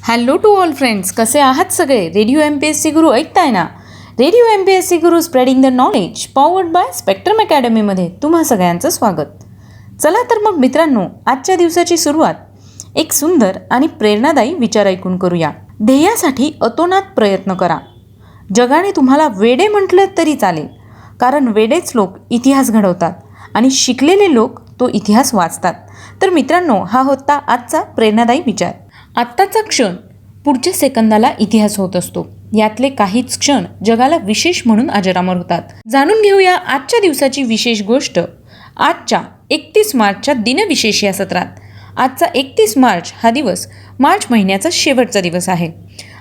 Hello to all friends, कसे आहात सगळे? रेडिओ MPSC गुरु ऐकताय ना? Radio MPSC Guru spreading the knowledge powered by spectrum अकॅडमीमध्ये तुम्हा सगळ्यांचं स्वागत. चला तर मग मित्रांनो, आजच्या दिवसाची सुरुवात एक सुंदर आणि प्रेरणादायी विचार ऐकून करूया. ध्येयासाठी अतोनात प्रयत्न करा. जगाने तुम्हाला वेडे म्हटलं तरी चालेल, कारण वेडेच लोक इतिहास घडवतात आणि शिकलेले लोक तो इतिहास वाचतात. तर मित्रांनो, हा होता आजचा प्रेरणादायी विचार. आत्ताचा क्षण पुढच्या सेकंदाला इतिहास होत असतो. यातले काहीच क्षण जगाला विशेष म्हणून अजरामर होतात. जाणून घेऊया आजच्या दिवसाची विशेष गोष्ट आजच्या 31 मार्चच्या दिनविशेष या सत्रात. आजचा 31 मार्च हा दिवस मार्च महिन्याचा शेवटचा दिवस आहे.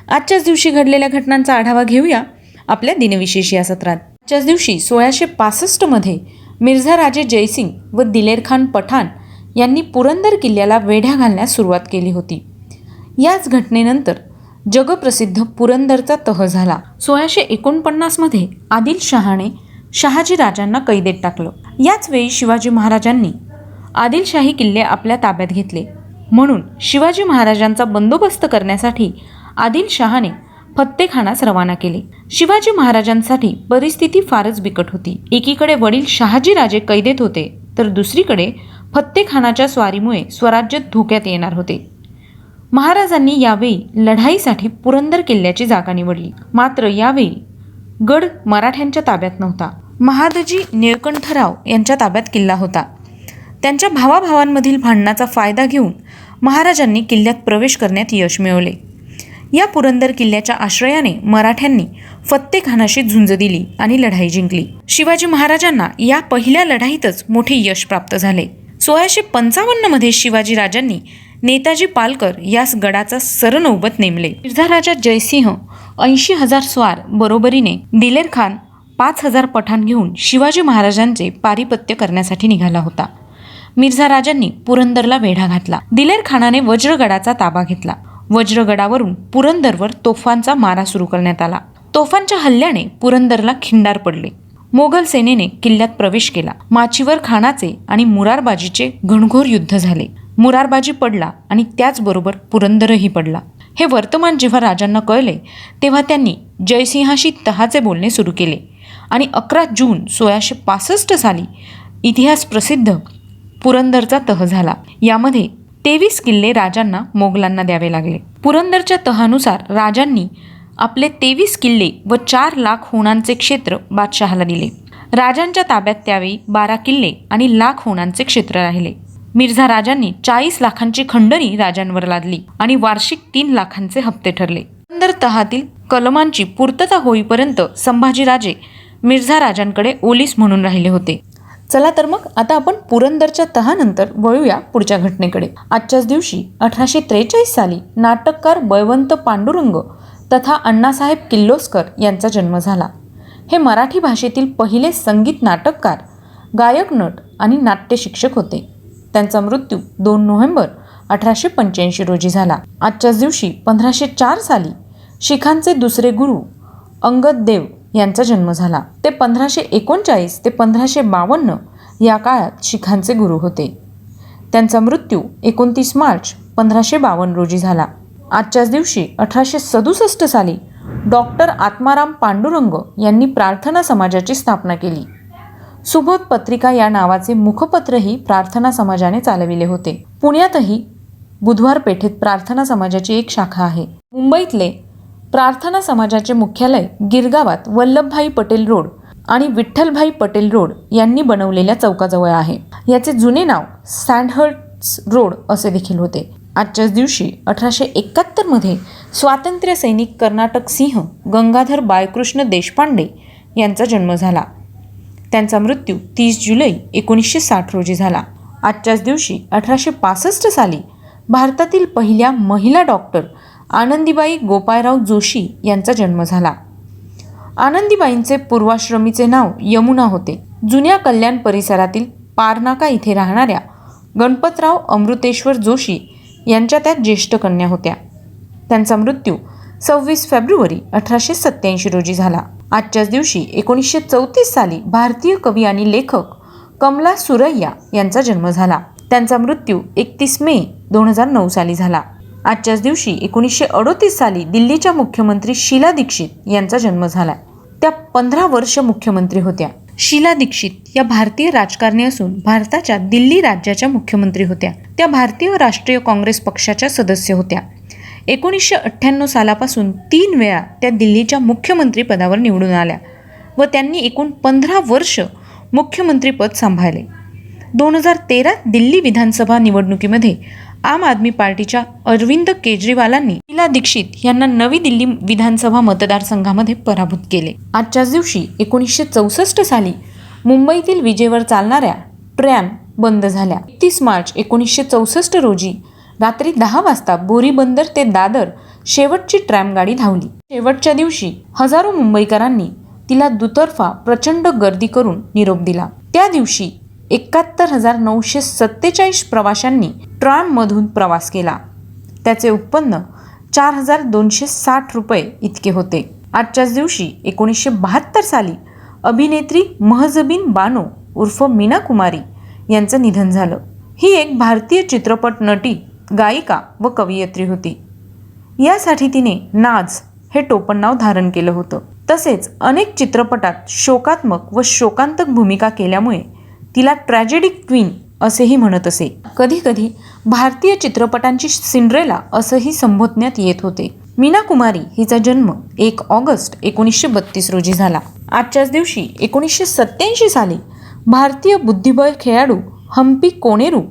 आजच्याच दिवशी घडलेल्या घटनांचा आढावा घेऊया आपल्या दिनविशेष या सत्रात. आजच्याच दिवशी 1665 मिर्झा राजे जयसिंग व दिलेर खान पठाण यांनी पुरंदर किल्ल्याला वेढ्या घालण्यास सुरुवात केली होती. याच घटनेनंतर जगप्रसिद्ध पुरंदरचा तह झाला. 1649 आदिल शहाने शहाजी राजांना कैदेत टाकलं. याच वेळी शिवाजी महाराजांनी आदिलशाही किल्ले आपल्या ताब्यात घेतले. म्हणून शिवाजी महाराजांचा बंदोबस्त करण्यासाठी आदिलशहाने फत्तेखानास रवाना केले. शिवाजी महाराजांसाठी परिस्थिती फारच बिकट होती. एकीकडे वडील शहाजी राजे कैदेत होते, तर दुसरीकडे फत्तेखानाच्या स्वारीमुळे स्वराज्य धोक्यात येणार होते. महाराजांनी यावेळी लढाईसाठी पुरंदर किल्ल्याची जागा निवडली. मात्र यावेळी गड मराठ्यांच्या ताब्यात नव्हता. महादजी निळकंठराव यांच्या ताब्यात किल्ला होता. त्यांच्या भावाभावांमधील भांडणाचा फायदा घेऊन महाराजांनी किल्ल्यात प्रवेश करण्यात यश मिळवले. या पुरंदर किल्ल्याच्या आश्रयाने मराठ्यांनी फत्तेखानाशी झुंज दिली आणि लढाई जिंकली. शिवाजी महाराजांना या पहिल्या लढाईतच मोठे यश प्राप्त झाले. 1655 शिवाजी राजांनी नेताजी पालकर यास गडाचा सरनौबत नेमले. मिर्झा राजा जयसिंह 80,000 स्वार बरोबरीने दिलेर खान 5,000 पठाण घेऊन शिवाजी महाराजांचे पारिपत्य करण्यासाठी निघाला होता. मिर्झा राजांनी पुरंदरला वेढा घातला. दिलेर खानाने वज्रगडाचा ताबा घेतला. वज्रगडावरून पुरंदरवर तोफांचा मारा सुरू करण्यात आला. तोफांच्या हल्ल्याने पुरंदरला खिंडार पडले. मोगल सेनेने किल्ल्यात प्रवेश केला. माचीवर खानाचे आणि मुरारबाजीचे घणघोर युद्ध झाले. मुरारबाजी पडला आणि त्याचबरोबर पुरंदरही पडला. हे वर्तमान जेव्हा राजांना कळले, तेव्हा त्यांनी जयसिंहाशी तहाचे बोलणे सुरू केले आणि 11 जून 1665 साली इतिहास प्रसिद्ध पुरंदरचा तह झाला. यामध्ये 23 किल्ले राजांना मोगलांना द्यावे लागले. पुरंदरच्या तहानुसार राजांनी आपले 23 किल्ले व 4 लाख होणांचे क्षेत्र बादशहाला दिले. राजांच्या ताब्यात त्यावेळी 12 किल्ले आणि लाख होणांचे क्षेत्र राहिले. मिर्झा राजांनी 40 लाखांची खंडणी राजांवर लादली आणि वार्षिक 3 लाखांचे हप्ते ठरले. पुरंदर तहातील कलमांची पूर्तता होईपर्यंत संभाजीराजे मिर्झा राजांकडे ओलीस म्हणून राहिले होते. चला तर मग आता आपण पुरंदरच्या तहानंतर वळूया पुढच्या घटनेकडे. आजच्याच दिवशी 1843 साली नाटककार बळवंत पांडुरंग तथा अण्णासाहेब किर्लोस्कर यांचा जन्म झाला. हे मराठी भाषेतील पहिले संगीत नाटककार, गायक, नट आणि नाट्यशिक्षक होते. त्यांचा मृत्यू 2 नोव्हेंबर 1885 रोजी झाला. आजच्याच दिवशी 1504 साली शिखांचे दुसरे गुरु अंगद देव यांचा जन्म झाला. ते 1539 ते 1552 या काळात शिखांचे गुरु होते. त्यांचा मृत्यू 29 मार्च 1552 रोजी झाला. आजच्याच दिवशी 1867 साली डॉक्टर आत्माराम पांडुरंग यांनी प्रार्थना समाजाची स्थापना केली. सुबोध पत्रिका या नावाचे मुखपत्रही प्रार्थना समाजाने चालविले होते. पुण्यातही बुधवार पेठेत प्रार्थना समाजाची एक शाखा आहे. मुंबईतले प्रार्थना समाजाचे मुख्यालय गिरगावात वल्लभभाई पटेल रोड आणि विठ्ठलभाई पटेल रोड यांनी बनवलेल्या चौकाजवळ आहे. याचे जुने नाव सँडहर्ट्स रोड असे देखील होते. आजच्याच दिवशी 1871 स्वातंत्र्य सैनिक कर्नाटक सिंह गंगाधर बाळकृष्ण देशपांडे यांचा जन्म झाला. त्यांचा मृत्यू 30 जुलै 1960 रोजी झाला. आजच्याच दिवशी 1865 साली भारतातील पहिल्या महिला डॉक्टर आनंदीबाई गोपाळराव जोशी यांचा जन्म झाला. आनंदीबाईंचे पूर्वाश्रमीचे नाव यमुना होते. जुन्या कल्याण परिसरातील पारनाका इथे राहणाऱ्या गणपतराव अमृतेश्वर जोशी यांच्या त्या ज्येष्ठ कन्या होत्या. त्यांचा मृत्यू 26 फेब्रुवारी 1887 रोजी झाला. आजच्याच दिवशी 1934 साली भारतीय कवी आणि लेखक कमला सुरैया यांचा जन्म झाला. त्यांचा मृत्यू 31 मे 2009 साली झाला. आजच्याच दिवशी 1938 साली दिल्लीच्या मुख्यमंत्री शीला दीक्षित यांचा जन्म झाला. त्या 15 वर्ष मुख्यमंत्री होत्या. शीला दीक्षित या भारतीय राजकारणी असून भारताच्या दिल्ली राज्याच्या मुख्यमंत्री होत्या. त्या भारतीय राष्ट्रीय काँग्रेस पक्षाच्या सदस्य होत्या. 1998 सालापासून 3 वेळा त्या दिल्लीच्या मुख्यमंत्री पदावर निवडून आल्या व त्यांनी एकूण 15 वर्ष मुख्यमंत्रीपद सांभाळले. 2013 दिल्ली विधानसभा निवडणुकीमध्ये आम आदमी पार्टीच्या अरविंद केजरीवालांनी शीला दीक्षित यांना नवी दिल्ली विधानसभा मतदारसंघामध्ये पराभूत केले. आजच्याच दिवशी 1964 साली मुंबईतील विजेवर चालणाऱ्या ट्रॅम बंद झाल्या. 31 मार्च 1964 रोजी रात्री 10 वाजता बोरी बंदर ते दादर शेवटची ट्रॅम गाडी धावली. शेवटच्या दिवशी हजारो मुंबईकरांनी तिला दुतर्फा प्रचंड गर्दी करून निरोप दिला. त्या दिवशी 71,947 प्रवाशांनी ट्रॅममधून प्रवास केला. त्याचे उत्पन्न 4,260 रुपये इतके होते. आजच्याच दिवशी 1972 साली अभिनेत्री महजबीन बानो उर्फ मीना कुमारी यांचं निधन झालं. ही एक भारतीय चित्रपट नटी, गायिका व कवयित्री होती. यासाठी तिने नाज हे टोपणनाव धारण केलं होतं. तसेच अनेक चित्रपटात शोकात्मक व शोकांतक भूमिका केल्यामुळे तिला ट्रॅजेडी क्वीन असेही म्हणत असे. कधीकधी भारतीय चित्रपटांची सिंड्रेला असंही संबोधण्यात येत होते. मीना कुमारी हिचा जन्म 1 ऑगस्ट 1932 रोजी झाला. आजच्याच दिवशी 1987 साली भारतीय बुद्धिबळ खेळाडू हम्पी कोनेरू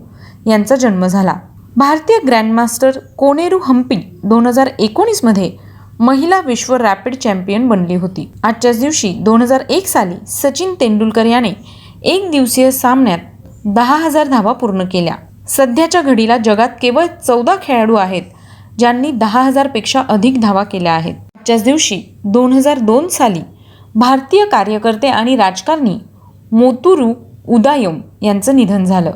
यांचा जन्म झाला. भारतीय ग्रँडमास्टर कोनेरू हम्पी 2019 मध्ये महिला विश्व रॅपिड चॅम्पियन बनली होती. आजच्याच दिवशी 2001 साली सचिन तेंडुलकर याने एक दिवसीय सामन्यात 10,000 धावा पूर्ण केल्या. सध्याच्या घडीला जगात केवळ 14 खेळाडू आहेत ज्यांनी 10,000 पेक्षा अधिक धावा केल्या आहेत. आजच्याच दिवशी 2002 साली भारतीय कार्यकर्ते आणि राजकारणी मोतुरू उदायम यांचं निधन झालं.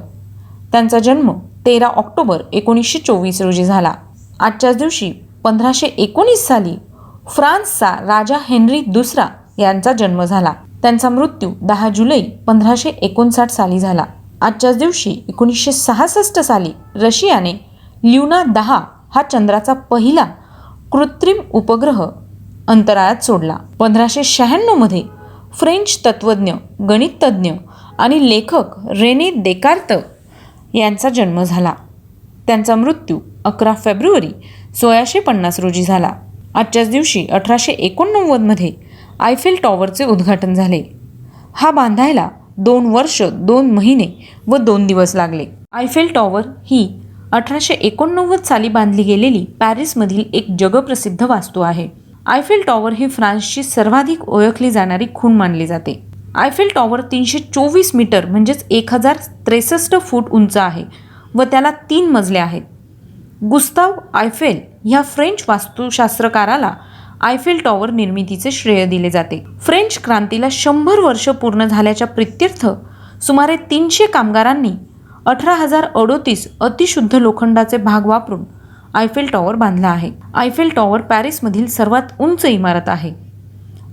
त्यांचा जन्म 13 ऑक्टोबर 1924 रोजी झाला. आजच्याच दिवशी 1519 साली फ्रान्सचा राजा हेनरी दुसरा यांचा जन्म झाला. त्यांचा मृत्यू 10 जुलै 1559 साली झाला. आजच्याच दिवशी 1966 साली रशियाने ल्युना 10 हा चंद्राचा पहिला कृत्रिम उपग्रह अंतराळात सोडला. 1596 मध्ये फ्रेंच तत्त्वज्ञ, गणिततज्ञ आणि लेखक रेने देकार्त यांचा जन्म झाला. त्यांचा मृत्यू 11 फेब्रुवारी 1650 रोजी झाला. आजच्याच दिवशी 1889 मध्ये आयफेल टॉवरचे उद्घाटन झाले. हा बांधायला 2 वर्ष 2 महिने व 2 दिवस लागले. आयफेल टॉवर ही 1889 साली बांधली गेलेली पॅरिसमधील एक जगप्रसिद्ध वास्तू आहे. आयफेल टॉवर ही फ्रान्सची सर्वाधिक ओळखली जाणारी खूण मानली जाते. आयफेल टॉवर 324 मीटर म्हणजेच 1063 फूट उंच आहे व त्याला 3 मजले आहेत. गुस्ताव आयफेल ह्या फ्रेंच वास्तुशास्त्रकाराला आयफेल टॉवर निर्मितीचे श्रेय दिले जाते. फ्रेंच क्रांतीला 100 वर्ष पूर्ण झाल्याच्या प्रित्यर्थ सुमारे 300 कामगारांनी 18,038 अतिशुद्ध लोखंडाचे भाग वापरून आयफेल टॉवर बांधला आहे. आयफेल टॉवर पॅरिसमधील सर्वात उंच इमारत आहे.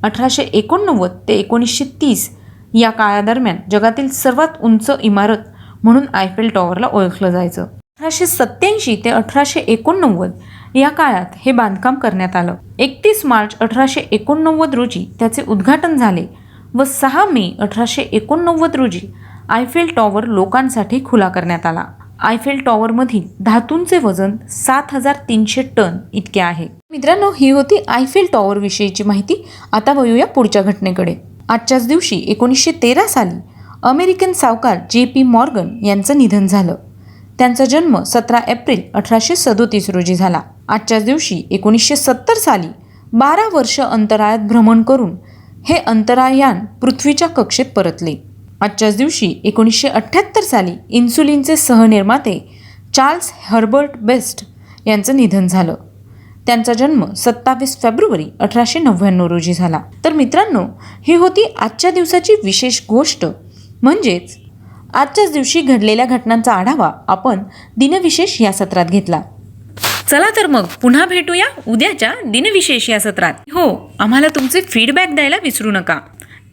1889 ते 1930 या काळादरम्यान जगातील सर्वात उंच इमारत म्हणून आयफेल टॉवरला ओळखलं जायचं. 1887 ते 1889 या काळात हे बांधकाम करण्यात आलं. 31 मार्च 1889 रोजी त्याचे उद्घाटन झाले व 6 मे 1889 रोजी आयफेल टॉवर लोकांसाठी खुला करण्यात आला. आयफेल टॉवरमधील धातूंचे वजन 7,300 टन इतके आहे. मित्रांनो, ही होती आयफेल टॉवर विषयीची माहिती. आता वळूया पुढच्या घटनेकडे. आजच्याच दिवशी 1913 साली अमेरिकन सावकार JP मॉर्गन यांचं निधन झालं. त्यांचा जन्म 17 एप्रिल 1837 रोजी झाला. आजच्याच दिवशी 1970 साली 12 वर्ष अंतराळात भ्रमण करून हे अंतराळयान पृथ्वीच्या कक्षेत परतले. आजच्याच दिवशी 1978 साली इन्सुलिनचे सहनिर्माते चार्ल्स हर्बर्ट बेस्ट यांचं निधन झालं. त्यांचा जन्म 27 फेब्रुवारी 1899 रोजी झाला. तर मित्रांनो, ही होती आजच्या दिवसाची विशेष गोष्ट, म्हणजेच आजच्याच दिवशी घडलेल्या घटनांचा आढावा आपण दिनविशेष या सत्रात घेतला. चला तर मग पुन्हा भेटूया उद्याच्या दिनविशेष या सत्रात. हो, आम्हाला तुमचे फीडबॅक द्यायला विसरू नका.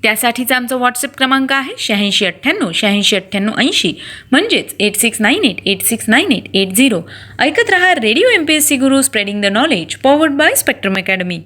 त्यासाठीचा आमचा व्हॉट्सअप क्रमांक आहे 8698 म्हणजेच 8698869880. ऐकत रहा radio MPSC Guru, spreading the knowledge, powered by spectrum academy.